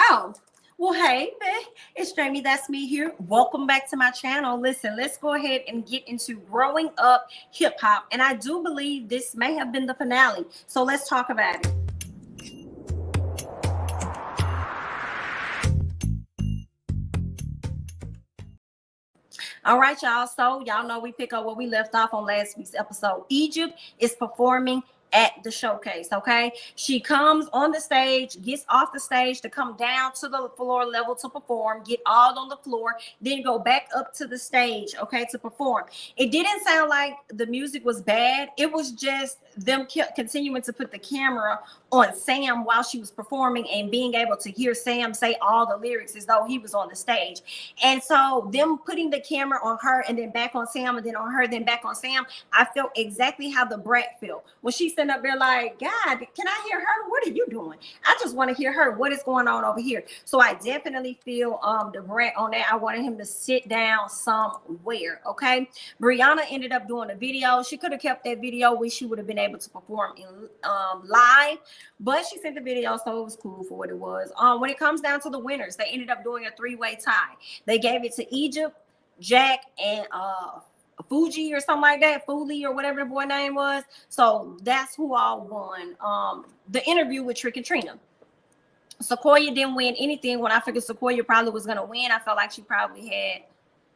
Oh, well, hey, it's Jamie. That's me here. Welcome back to my channel. Listen, let's go ahead and get into growing up hip hop. And I do believe this may have been the finale. So let's talk about it. All right, y'all. So y'all know we pick up where we left off on last week's episode. Egypt is performing at the showcase. Okay, she comes on the stage, gets off the stage to come down to the floor level to perform, get all on the floor, then go back up to the stage, okay, to perform. It didn't sound like the music was bad. It was just them continuing to put the camera on Sam while she was performing and being able to hear Sam say all the lyrics as though he was on the stage. And so them putting the camera on her and then back on Sam and then on her, then back on Sam, I felt exactly how the brat felt when she sitting up there like, God, can I hear her? What are you doing? I just want to hear her. What is going on over here? So I definitely feel the brat on that. I wanted him to sit down somewhere. Okay. Brianna ended up doing a video. She could have kept that video where she would have been able to perform in live, but she sent the video, so it was cool for what it was. When it comes down to the winners, they ended up doing a three-way tie. They gave it to Egypt, Jack, and Fuji or something like that, Fuli or whatever the boy name was. So that's who all won the interview with Trick and Trina. Sequoia didn't win anything. When I figured Sequoia probably was going to win, I felt like she probably had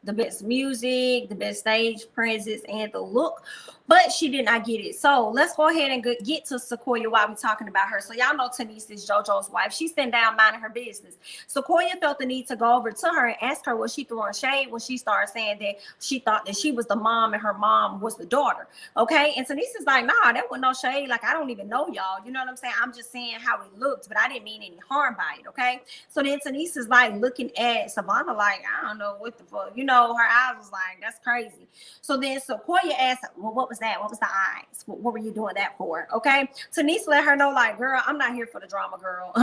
the best music, the best stage presence, and the look, but she did not get it. So let's go ahead and get to Sequoia while we're talking about her. So y'all know Denise is JoJo's wife. She's sitting down minding her business. Sequoia felt the need to go over to her and ask her, was she throwing shade when she started saying that she thought that she was the mom and her mom was the daughter? Okay, and Denise is like, nah, that was no shade. Like, I don't even know y'all. You know what I'm saying? I'm just saying how it looked, but I didn't mean any harm by it. Okay, so then Denise is like looking at Savannah like, I don't know what the fuck, you know. Her eyes was like, that's crazy. So then Sequoia asked, well, what was that? What was the eyes? What were you doing that for? Okay. Denise let her know, like, girl, I'm not here for the drama, girl.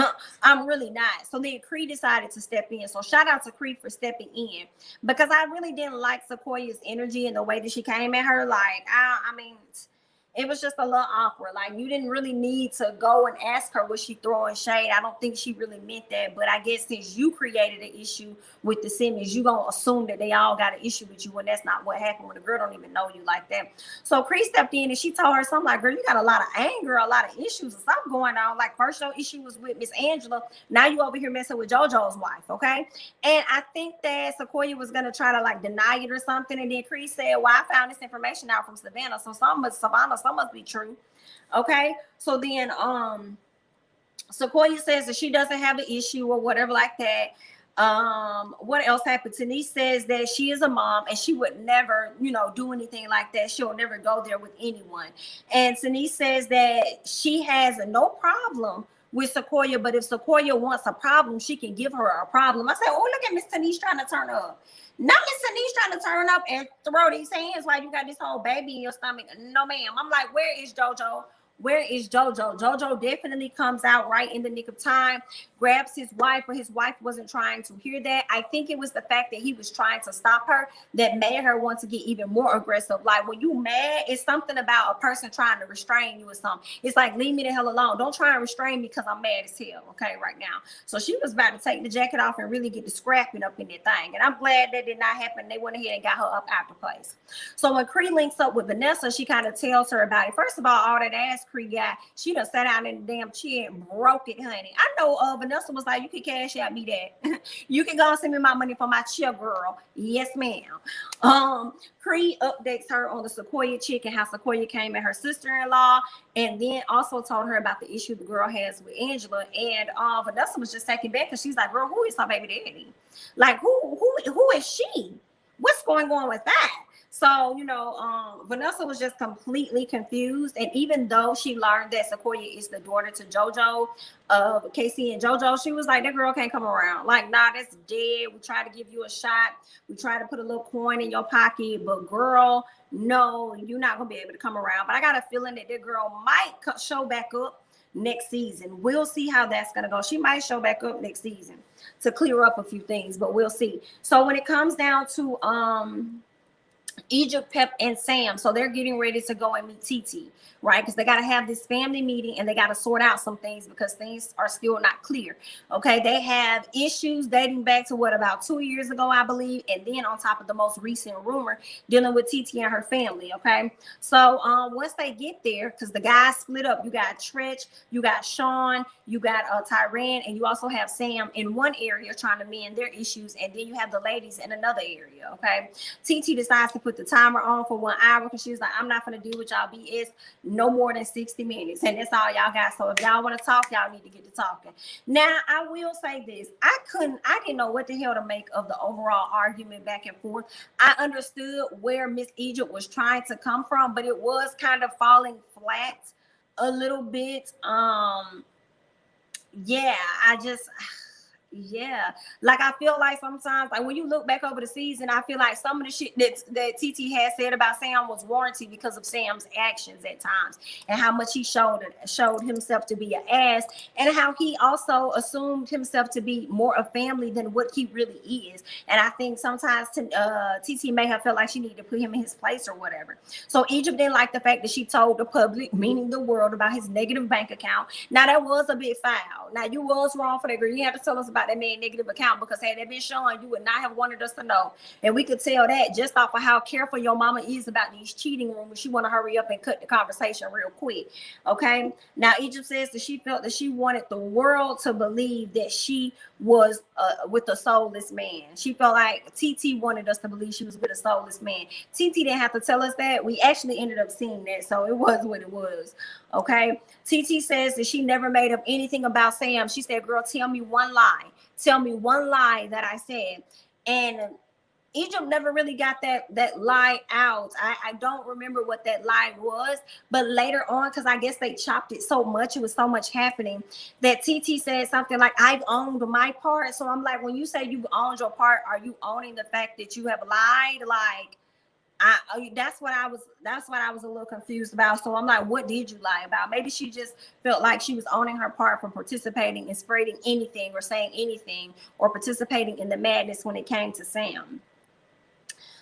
I'm really not. So then Cree decided to step in. So shout out to Cree for stepping in, because I really didn't like Sequoia's energy and the way that she came at her. Like, I mean, it was just a little awkward. Like, you didn't really need to go and ask her, was she throwing shade? I don't think she really meant that. But I guess since you created an issue with the Simmons, you gonna assume that they all got an issue with you, and that's not what happened when the girl don't even know you like that. So Cree stepped in and she told her something like, girl, you got a lot of anger, a lot of issues or something going on. Like, first your issue was with Miss Angela, now you over here messing with JoJo's wife, okay? And I think that Sequoia was gonna try to like deny it or something, and then Cree said, well, I found this information out from Savannah, so some must be true. Okay, so then Sequoia says that she doesn't have an issue or whatever like that. What else happened? Denise says that she is a mom and she would never, you know, do anything like that. She'll never go there with anyone. And Denise says that she has no problem with Sequoia, but if Sequoia wants a problem, she can give her a problem. I said, oh, look at Miss Denise trying to turn up. Not Miss Denise trying to turn up and throw these hands while you got this whole baby in your stomach. No, ma'am. I'm like, where is JoJo? Where is JoJo? JoJo definitely comes out right in the nick of time, grabs his wife, but his wife wasn't trying to hear that. I think it was the fact that he was trying to stop her that made her want to get even more aggressive. Like, when you mad, it's something about a person trying to restrain you or something. It's like, leave me the hell alone. Don't try and restrain me because I'm mad as hell, okay, right now. So she was about to take the jacket off and really get the scrapping up in that thing. And I'm glad that did not happen. They went ahead and got her up out the place. So when Cree links up with Vanessa, she kind of tells her about it. First of all that ass Cree guy, she done sat down in the damn chair and broke it, honey. I know Vanessa was like, you can cash out me that. You can go and send me my money for my chair, girl. Yes, ma'am. Cree updates her on the Sequoia chick and how Sequoia came at her sister-in-law, and then also told her about the issue the girl has with Angela. And Vanessa was just taken back because she's like, girl, who is her baby daddy? Like, who is she? What's going on with that? So, you know, Vanessa was just completely confused. And even though she learned that Sequoia is the daughter to JoJo, Casey and JoJo, she was like, that girl can't come around. Like, nah, that's dead. We try to give you a shot. We try to put a little coin in your pocket. But girl, no, you're not going to be able to come around. But I got a feeling that that girl might show back up next season. We'll see how that's going to go. She might show back up next season to clear up a few things, but we'll see. So when it comes down to Egypt, Pep, and Sam. So they're getting ready to go and meet TT, right? Because they got to have this family meeting and they got to sort out some things because things are still not clear. Okay. They have issues dating back to what, about 2 years ago, I believe. And then on top of the most recent rumor dealing with TT and her family. Okay. So once they get there, because the guys split up, you got Tretch, you got Sean, you got Tyran, and you also have Sam in one area trying to mend their issues. And then you have the ladies in another area. Okay. TT decides to put the timer on for 1 hour because she was like, I'm not going to deal with y'all BS no more than 60 minutes. And that's all y'all got. So if y'all want to talk, y'all need to get to talking. Now, I will say this. I didn't know what the hell to make of the overall argument back and forth. I understood where Miss Egypt was trying to come from, but it was kind of falling flat a little bit. Yeah, yeah, like I feel like sometimes, like when you look back over the season, I feel like some of the shit that TT had said about Sam was warranted because of Sam's actions at times and how much he showed himself to be an ass, and how he also assumed himself to be more a family than what he really is. And I think sometimes TT may have felt like she needed to put him in his place or whatever. So Egypt didn't like the fact that she told the public, meaning the world, about his negative bank account. Now that was a bit foul. Now you was wrong for that, girl. You had to tell us about that man negative account, because had that been shown, you would not have wanted us to know. And we could tell that just off of how careful your mama is about these cheating rumors. She want to hurry up and cut the conversation real quick. Okay. Now Egypt says that she felt that she wanted the world to believe that she was with a soulless man. She felt like TT wanted us to believe she was with a soulless man. TT didn't have to tell us that. We actually ended up seeing that, so it was what it was. Okay. TT says that she never made up anything about Sam. She said, girl, tell me one lie. Tell me one lie that I said. And Egypt never really got that lie out. I don't remember what that lie was, but later on, because I guess they chopped it so much, it was so much happening, that TT said something like, I've owned my part. So I'm like, when you say you've owned your part, are you owning the fact that you have lied? Like, that's what I was a little confused about. So I'm like, what did you lie about? Maybe she just felt like she was owning her part for participating in spreading anything or saying anything or participating in the madness when it came to Sam.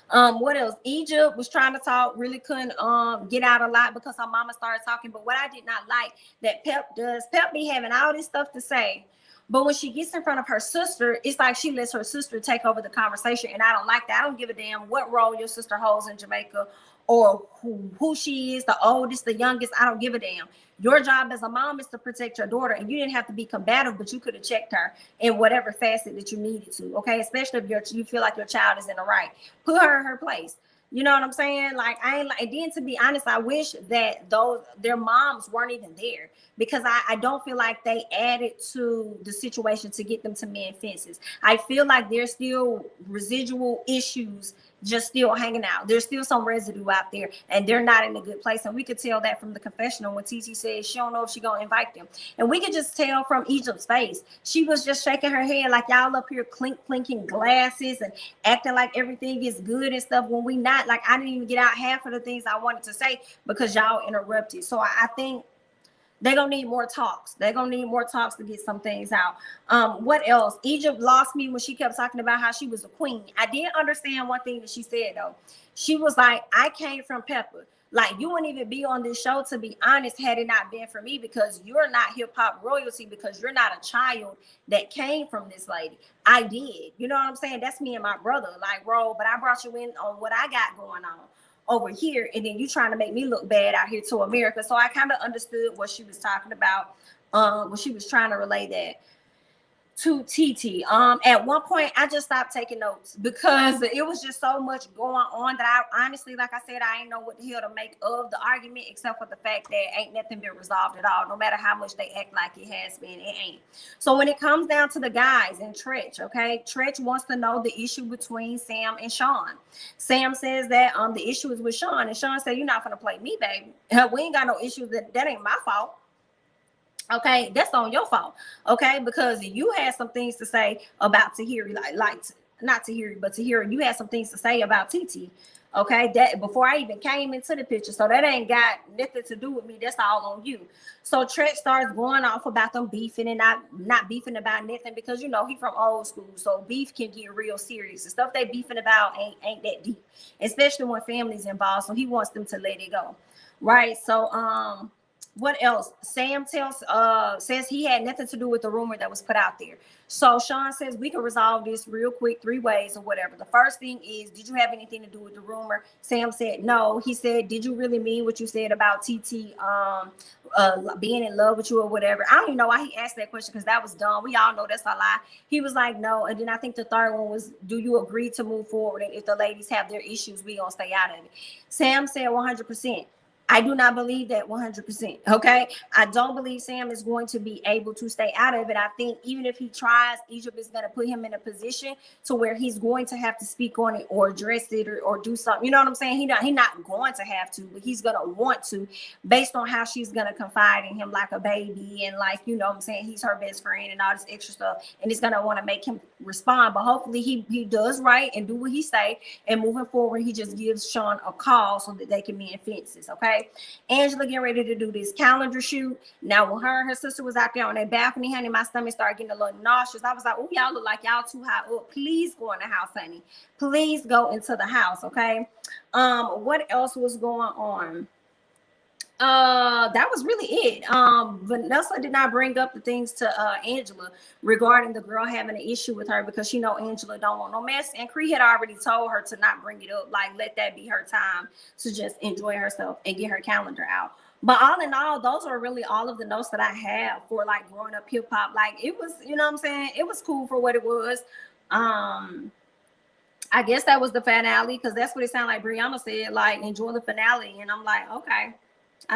What else? Egypt was trying to talk, really couldn't get out a lot because her mama started talking. But what I did not like that Pep does, Pep be having all this stuff to say, but when she gets in front of her sister, it's like she lets her sister take over the conversation. And I don't like that. I don't give a damn what role your sister holds in Jamaica or who she is, the oldest, the youngest. I don't give a damn. Your job as a mom is to protect your daughter, and you didn't have to be combative, but you could have checked her in whatever facet that you needed to. Okay, especially if you feel like your child is in the right. Put her in her place. You know what I'm saying? Like, I ain't like, and then to be honest, I wish that their moms weren't even there, because I don't feel like they added to the situation to get them to mend fences. I feel like there's still residual issues just still hanging out. There's still some residue out there, and they're not in a good place. And we could tell that from the confessional when TT says she don't know if she gonna invite them. And we could just tell from Egypt's face. She was just shaking her head like y'all up here clinking glasses and acting like everything is good and stuff, when we not. Like, I didn't even get out half of the things I wanted to say because y'all interrupted. So I think they're gonna need more talks. They're gonna need more talks to get some things out. What else? Egypt lost me when she kept talking about how she was a queen. I did understand one thing that she said though. She was like, I came from Pepper. Like, you wouldn't even be on this show, to be honest, had it not been for me, because you're not hip hop royalty, because you're not a child that came from this lady. I did. You know what I'm saying? That's me and my brother. Like, bro, but I brought you in on what I got going on over here, and then you trying to make me look bad out here to America. So I kind of understood what she was talking about when she was trying to relay that to TT. At one point I just stopped taking notes because it was just so much going on that I honestly, like I said, I ain't know what the hell to make of the argument, except for the fact that ain't nothing been resolved at all. No matter how much they act like it has been, it ain't. So when it comes down to the guys and Tretch, okay, Tretch wants to know the issue between Sam and Sean. Sam says that the issue is with Sean, and Sean said, you're not gonna play me, baby. We ain't got no issues. That ain't my fault. Okay, that's on your fault. Okay, because you had some things to say about Tahiri, like not Tahiri, but Tahiri, you had some things to say about TT. Okay, that before I even came into the picture, so that ain't got nothing to do with me. That's all on you. So Trent starts going off about them beefing and not beefing about nothing because you know he from old school, so beef can get real serious. The stuff they beefing about ain't that deep, especially when family's involved. So he wants them to let it go, right? So what else? Sam says he had nothing to do with the rumor that was put out there. So Sean says we can resolve this real quick 3 ways or whatever. The first thing is, did you have anything to do with the rumor? Sam said no. He said, did you really mean what you said about TT being in love with you or whatever? I don't even know why he asked that question because that was dumb. We all know that's a lie. He was like, no. And then I think the third one was, do you agree to move forward? And if the ladies have their issues, we gonna stay out of it. Sam said 100%. I do not believe that 100%. Okay. I don't believe Sam is going to be able to stay out of it. I think even if he tries, Egypt is going to put him in a position to where he's going to have to speak on it or address it or do something. You know what I'm saying? He's not going to have to, but he's going to want to, based on how she's going to confide in him like a baby. And like, you know what I'm saying? He's her best friend and all this extra stuff. And it's going to want to make him respond. But hopefully he does right and do what he say. And moving forward, he just gives Sean a call so that they can mend fences. Okay. Angela getting ready to do this calendar shoot. Now, when her and her sister was out there on that balcony, honey, my stomach started getting a little nauseous. I was like, oh, y'all look like y'all too high up. Please go in the house, honey. Please go into the house, okay? What else was going on? That was really it. Vanessa did not bring up the things to Angela regarding the girl having an issue with her because she know Angela don't want no mess, and Cree had already told her to not bring it up, like let that be her time to just enjoy herself and get her calendar out. But all in all, those are really all of the notes that I have for like growing up hip hop. Like it was, you know what I'm saying, it was cool for what it was. I guess that was the finale because that's what it sounded like Brianna said, like enjoy the finale, and I'm like, okay.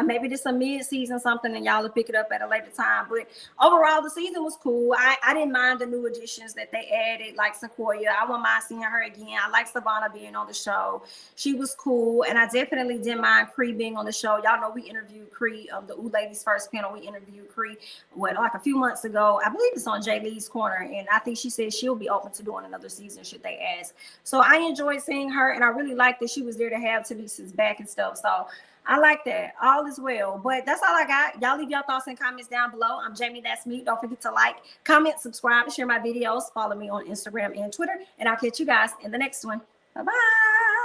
Maybe this a mid-season something and y'all will pick it up at a later time. But overall, the season was cool. I didn't mind the new additions that they added, like Sequoia. I wouldn't mind seeing her again. I like Savannah being on the show. She was cool. And I definitely didn't mind Cree being on the show. Y'all know we interviewed Cree, the Ooh Ladies first panel. We interviewed Cree, like a few months ago. I believe it's on Jay Lee's Corner. And I think she said she'll be open to doing another season should they ask. So I enjoyed seeing her. And I really liked that she was there to have Denise's back and stuff. So I like that. All is well. But that's all I got. Y'all leave your thoughts and comments down below. I'm Jamie. That's me. Don't forget to like, comment, subscribe, and share my videos. Follow me on Instagram and Twitter. And I'll catch you guys in the next one. Bye-bye.